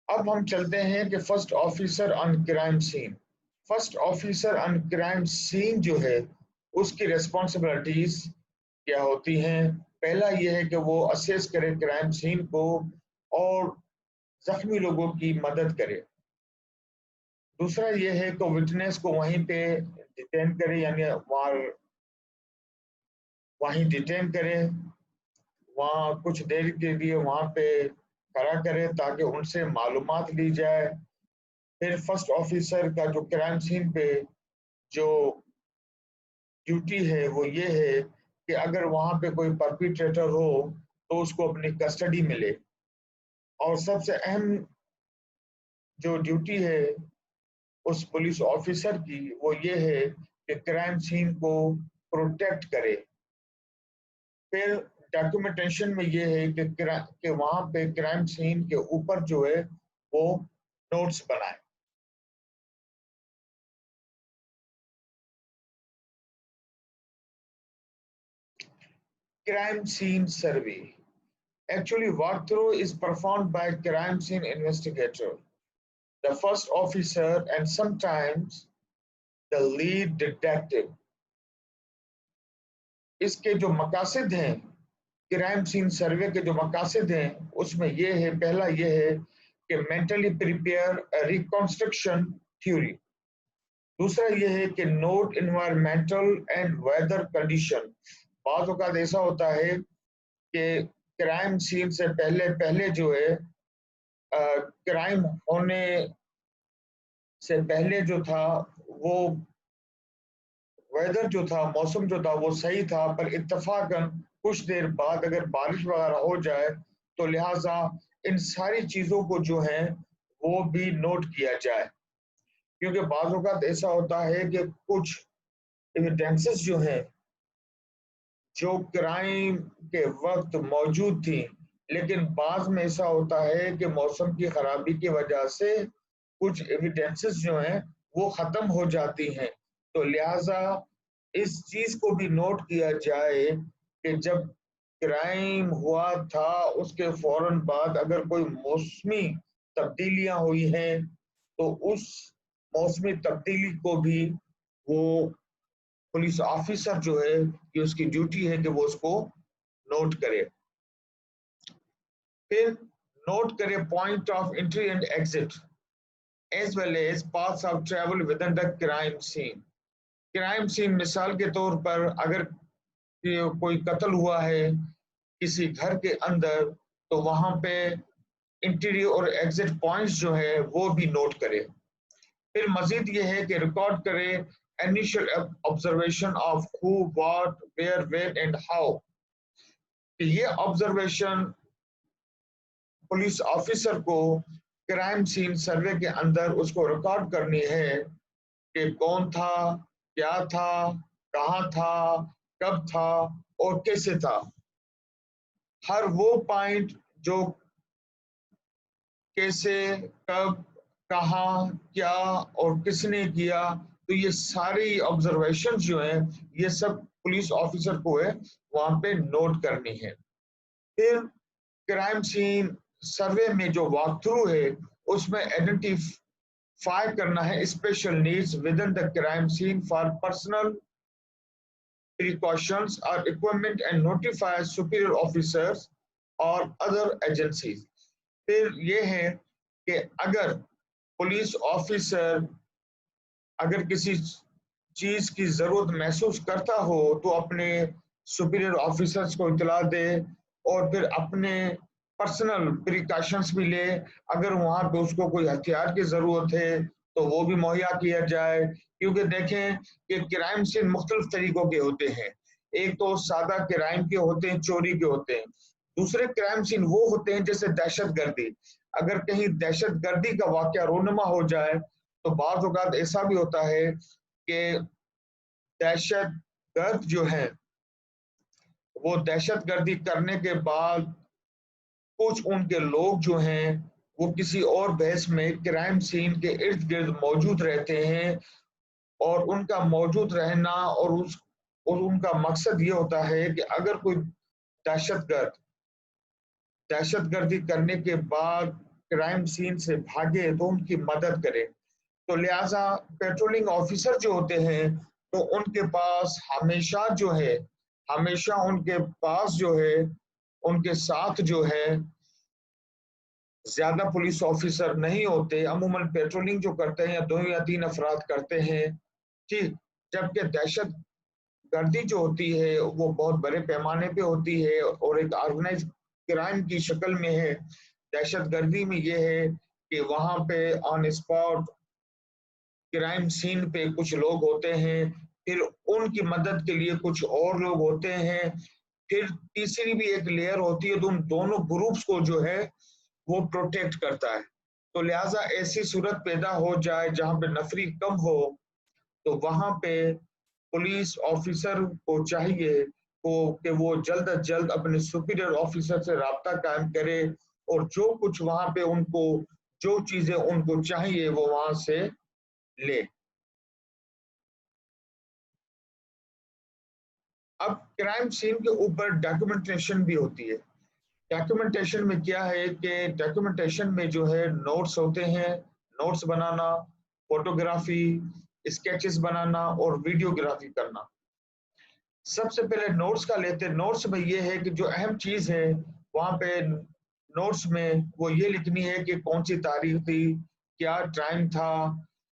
اب ہم چلتے ہیں کہ فرسٹ آفیسر آن کرائم سین. فرسٹ آفیسر آن کرائم سین جو ہے اس کی ریسپانسبلٹیز کیا ہوتی ہیں؟ پہلا یہ ہے کہ وہ اسیس کرے کرائم سین کو اور زخمی لوگوں کی مدد کرے. دوسرا یہ ہے کہ وٹنس کو وہیں پہ ڈیٹین کرے، یعنی وہیں ڈیٹین کرے، وہاں کچھ دیر کے لیے وہاں پہ کھڑا کرے تاکہ ان سے معلومات لی جائے. پھر فرسٹ آفیسر کا جو کرائم سین پہ جو ڈیوٹی ہے وہ یہ ہے کہ اگر وہاں پہ کوئی پرپیٹریٹر ہو تو اس کو اپنی کسٹڈی ملے. اور سب سے اہم جو ڈیوٹی ہے اس پولیس آفیسر کی وہ یہ ہے کہ کرائم سین کو پروٹیکٹ کرے. پھر ڈاکیومنٹیشن میں یہ ہے کہ وہاں پہ کرائم سین کے اوپر جو ہے وہ نوٹس بنائے. Crime scene survey. Actually, walkthrough is performed by crime scene investigator, the first officer, and sometimes the lead detective. اس کے جو مقاصد ہیں کرائم سین سروے کے جو مقاصد ہیں اس میں یہ ہے، پہلا یہ ہے کہ مینٹلی پریپیئر ریکنسٹرکشن تھیوری. دوسرا یہ ہے کہ note environmental and weather condition. بعض اوقات ایسا ہوتا ہے کہ کرائم سین سے پہلے جو ہے کرائم ہونے سے پہلے جو تھا وہ ویدر جو تھا، موسم جو تھا وہ صحیح تھا، پر اتفاقاً کچھ دیر بعد اگر بارش وغیرہ ہو جائے تو لہٰذا ان ساری چیزوں کو جو ہے وہ بھی نوٹ کیا جائے. کیونکہ بعض اوقات ایسا ہوتا ہے کہ کچھ ایویڈنسز جو ہیں جو کرائم کے وقت موجود تھی، لیکن بعض میں ایسا ہوتا ہے کہ موسم کی خرابی کی وجہ سے کچھ ایویڈنسز جو ہیں وہ ختم ہو جاتی ہیں. تو لہٰذا اس چیز کو بھی نوٹ کیا جائے کہ جب کرائم ہوا تھا اس کے فوراً بعد اگر کوئی موسمی تبدیلیاں ہوئی ہیں تو اس موسمی تبدیلی کو بھی وہ پولیس آفیسر جو ہے کہ اس کی ڈیوٹی ہے کہ وہ اس کو نوٹ کرے. پھر نوٹ کرے point of entry and exit as well as paths of travel within the crime scene. Crime scene مثال کے طور پر اگر کوئی قتل ہوا ہے کسی گھر کے اندر تو وہاں پہ انٹری اور ایگزٹ پوائنٹس جو ہے وہ بھی نوٹ کرے. پھر مزید یہ ہے کہ ریکارڈ کرے initial observation of who, what, where, when and how. یہ آبزرویشن پولیس آفیسر کو کرائم سین سروے کے اندر اس کو ریکارڈ کرنی ہے کہ کون تھا، کیا تھا، کہاں تھا، کب تھا اور کیسے تھا. ہر وہ پوائنٹ جو کیسے، کب، کہاں، کیا اور کس نے کیا، تو یہ ساری آبزرویشن جو ہیں یہ سب پولیس آفیسر کو ہے وہاں پہ نوٹ کرنی ہے. پھر کرائم سین سروے میں جو واک تھرو ہے اس میں آئیڈینٹیفائی کرنا ہے special needs within the crime scene for personal precautions or equipment and notify superior officers or other agencies. پھر یہ ہے کہ اگر پولیس آفیسر اگر کسی چیز کی ضرورت محسوس کرتا ہو تو اپنے سپیریئر آفیسرز کو اطلاع دے اور پھر اپنے پرسنل پریکاشنز بھی لے. اگر وہاں پہ اس کو کوئی ہتھیار کی ضرورت ہے تو وہ بھی مہیا کیا جائے. کیونکہ دیکھیں کہ کرائم سین مختلف طریقوں کے ہوتے ہیں. ایک تو سادہ کرائم کے ہوتے ہیں، چوری کے ہوتے ہیں. دوسرے کرائم سین وہ ہوتے ہیں جیسے دہشت گردی. اگر کہیں دہشت گردی کا واقعہ رونما ہو جائے تو بعض اوقات ایسا بھی ہوتا ہے کہ دہشت گرد جو ہیں وہ دہشت گردی کرنے کے بعد کچھ ان کے لوگ جو ہیں وہ کسی اور بحث میں کرائم سین کے ارد گرد موجود رہتے ہیں اور ان کا موجود رہنا اور ان کا مقصد یہ ہوتا ہے کہ اگر کوئی دہشت گردی کرنے کے بعد کرائم سین سے بھاگے تو ان کی مدد کرے. تو لہٰذا پیٹرولنگ آفیسر جو ہوتے ہیں تو ان کے پاس ہمیشہ ان کے پاس ان کے ساتھ زیادہ پولیس آفیسر نہیں ہوتے. عموماً پیٹرولنگ جو کرتے ہیں 2 یا 3 افراد کرتے ہیں. ٹھیک. جبکہ دہشت گردی جو ہوتی ہے وہ بہت بڑے پیمانے پہ ہوتی ہے اور ایک آرگنائز کرائم کی شکل میں ہے. دہشت گردی میں یہ ہے کہ وہاں پہ آن اسپاٹ کرائم سین پہ کچھ لوگ ہوتے ہیں, پھر ان کی مدد کے لیے کچھ اور لوگ ہوتے ہیں, پھر تیسری بھی ایک لیئر ہوتی ہے تو ان دونوں گروپس کو وہ پروٹیکٹ کرتا ہے. تو لہٰذا ایسی صورت پیدا ہو جائے جہاں پہ نفری کم ہو تو وہاں پہ پولیس آفیسر کو چاہیے کہ وہ جلد از جلد اپنے سپیریئر آفیسر سے رابطہ قائم کرے اور جو کچھ وہاں پہ جو چیزیں ان کو چاہیے وہ وہاں سے لے. اب کرائم سین کے اوپر ڈاکیومنٹیشن بھی ہوتی ہے. ڈاکیومنٹیشن میں کیا ہے کہ ڈاکیومنٹیشن میں نوٹس ہوتے ہیں, نوٹس بنانا, فوٹوگرافی, اسکیچز بنانا اور ویڈیوگرافی کرنا. سب سے پہلے نوٹس کا لیتے. نوٹس میں یہ ہے کہ جو اہم چیز ہے وہاں پہ نوٹس میں وہ یہ لکھنی ہے کہ کون سی تاریخ تھی, کیا ٹائم تھا,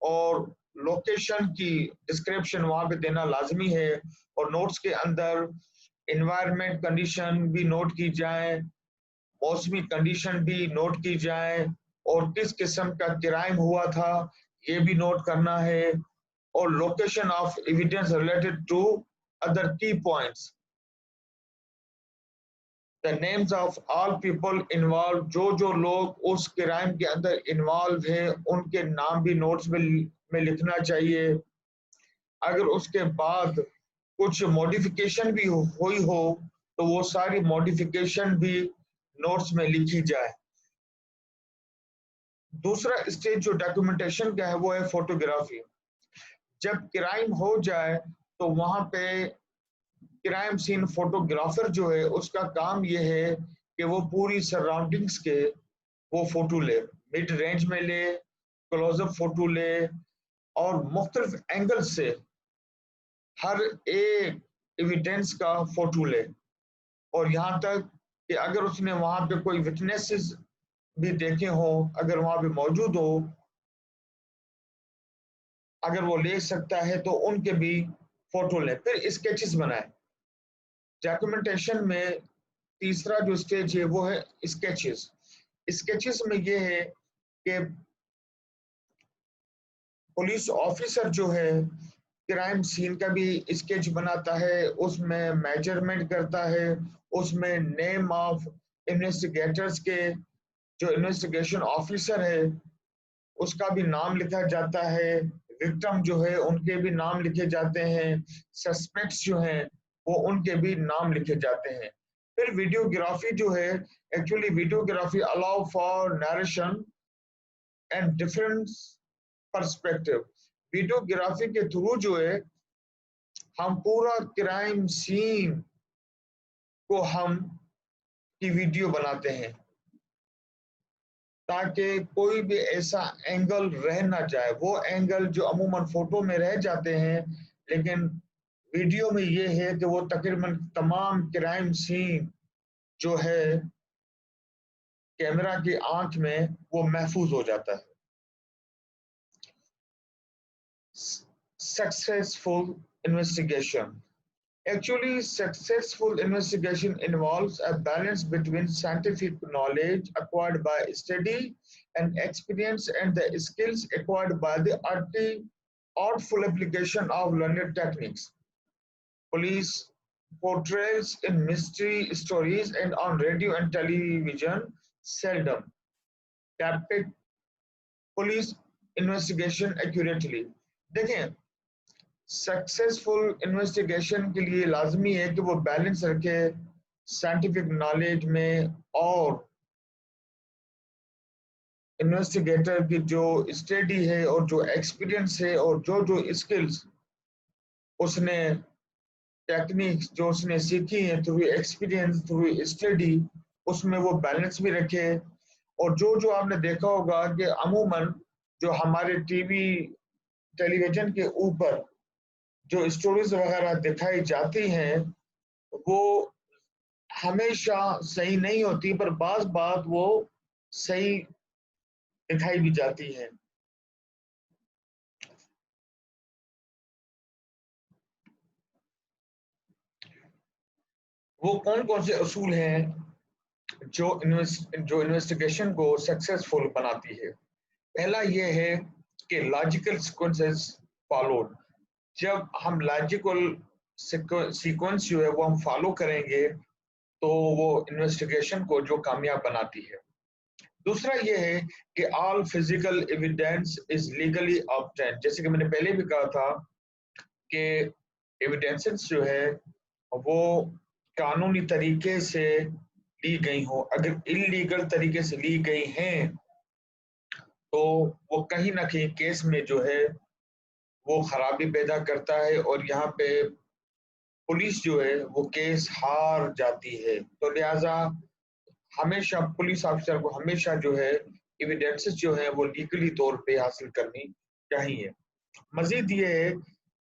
اور لوکیشن کی ڈسکرپشن وہاں پہ دینا لازمی ہے. اور نوٹس کے اندر انوائرمنٹ کنڈیشن بھی نوٹ کی جائیں, موسمی کنڈیشن بھی نوٹ کی جائیں, اور کس قسم کا کرائم ہوا تھا یہ بھی نوٹ کرنا ہے, اور location of evidence related to other key points. The names of all people involved, جو لوگ اس کرائم کے اندر انوالو ہیں ان کے نام بھی نوٹس میں لکھنا چاہیے. اگر اس کے بعد کچھ موڈیفیکیشن بھی ہوئی ہو تو وہ ساری موڈیفیکیشن بھی نوٹس میں لکھی جائے. دوسرا اسٹیج جو ڈاکیومنٹیشن کا ہے وہ ہے فوٹوگرافی. جب کرائم ہو جائے تو وہاں پہ کرائم سین فوٹوگرافر اس کا کام یہ ہے کہ وہ پوری سراؤنڈنگز کے وہ فوٹو لے, مڈ رینج میں لے, کلوز اپ فوٹو لے, اور مختلف اینگل سے ہر ایک ایویڈنس کا فوٹو لے. اور یہاں تک کہ اگر اس نے وہاں پہ کوئی وٹنسز بھی دیکھے ہوں, اگر وہاں پہ موجود ہو, اگر وہ لے سکتا ہے تو ان کے بھی فوٹو لیں. پھر اسکیچز بنائیں. ڈاکیومنٹیشن میں تیسرا جو اسٹیج ہے وہ ہے اسکیچز. اسکیچز میں یہ ہے کہ پولیس آفیسر کرائم سین کا بھی اسکیچ بناتا ہے, اس میں میجرمنٹ کرتا ہے, اس میں نیم آف انویسٹیگیٹرز کے جو انویسٹیگیشن آفیسر ہے اس کا بھی نام لکھا جاتا ہے, وکٹم ان کے بھی نام لکھے جاتے ہیں, سسپیکٹس وہ ان کے بھی نام لکھے جاتے ہیں. پھر videography actually videography allow for narration and different perspective. Videography کے تھرو ہم پورا کرائم سین کو ہم کی ویڈیو بناتے ہیں تاکہ کوئی بھی ایسا اینگل رہ نہ جائے. وہ اینگل جو عموماً فوٹو میں رہ جاتے ہیں لیکن ویڈیو میں یہ ہے کہ وہ تقریباً تمام کرائم سین کیمرہ کی آنکھ میں وہ محفوظ ہو جاتا ہے. Successful investigation. Actually, successful investigation involves a balance between scientific knowledge acquired by study and experience and the skills acquired by the artful application of learned techniques. Police portrayals in mystery stories and on radio and television seldom depict police investigation accurately. دیکھیں, successful investigation کے لیے لازمی ہے کہ وہ balance رکھے scientific knowledge میں اور انویسٹیگیٹر کی جو اسٹڈی ہے اور جو ایکسپیرینس ہے اور جو اسکلز اس نے ٹیکنیکس جو اس نے سیکھی ہیں تھرو ایکسپیرینس تھرو اسٹڈی, اس میں وہ بیلنس بھی رکھے اور جو آپ نے دیکھا ہوگا کہ عموماً جو ہمارے ٹیلی ویژن کے اوپر جو اسٹوریز وغیرہ دکھائی جاتی ہیں وہ ہمیشہ صحیح نہیں ہوتی، پر بعض بات وہ صحیح دکھائی بھی جاتی ہیں۔ وہ کون سے اصول ہیں جو انویسٹیگیشن کو سکسیسفل بناتی ہے؟ پہلا یہ ہے کہ لاجیکل سیکوینسز فالوڈ۔ جب ہم لاجیکل سیکوینس جو ہے وہ ہم فالو کریں گے تو وہ انویسٹیگیشن کو جو کامیاب بناتی ہے۔ دوسرا یہ ہے کہ all physical evidence is legally obtained, جیسے کہ میں نے پہلے بھی کہا تھا کہ ایویڈینسز جو ہے وہ قانونی طریقے سے لی گئی ہوں، اگر انلیگل طریقے سے لی گئی ہیں تو وہ کہیں نہ کہیں کیس میں جو ہے وہ خرابی پیدا کرتا ہے، اور یہاں پہ پولیس جو ہے وہ کیس ہار جاتی ہے۔ تو لہٰذا ہمیشہ پولیس آفیسر کو ہمیشہ جو ہے ایویڈینسز جو ہے وہ لیگلی طور پہ حاصل کرنی چاہیے۔ مزید یہ ہے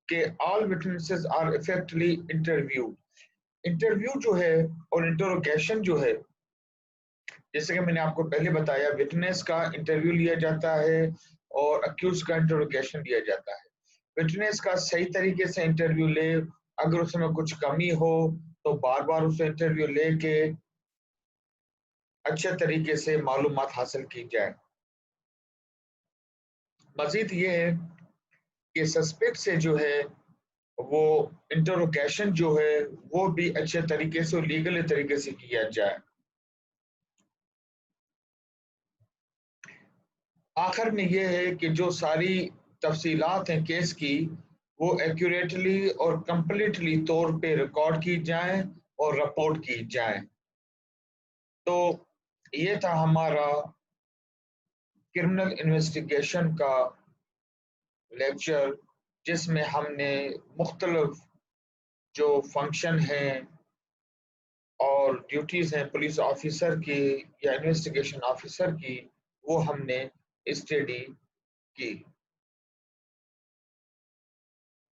کہ آل وٹنسز آر افیکٹلی انٹرویو جو ہے اور انٹروگیشن جو ہے، جیسے کہ میں نے آپ کو پہلے بتایا وٹنس کا انٹرویو لیا جاتا ہے اور اکیوز کا انٹروگیشن لیا جاتا ہے۔ وٹنس کا صحیح طریقے سے انٹرویو لے، اگر اس میں کچھ کمی ہو تو بار بار اسے انٹرویو لے کے اچھے طریقے سے معلومات حاصل کی جائے۔ مزید یہ ہے کہ سسپیکٹ سے جو ہے وہ انٹروگیشن جو ہے وہ بھی اچھے طریقے سے اور لیگل طریقے سے کیا جائے۔ آخر میں یہ ہے کہ جو ساری تفصیلات ہیں کیس کی وہ ایکوریٹلی اور کمپلیٹلی طور پہ ریکارڈ کی جائیں اور رپورٹ کی جائیں۔ تو یہ تھا ہمارا کرمنل انویسٹیگیشن کا لیکچر، جس میں ہم نے مختلف جو فنکشن ہیں اور ڈیوٹیز ہیں پولیس آفیسر کی یا انویسٹیگیشن آفیسر کی وہ ہم نے اسٹڈی کی۔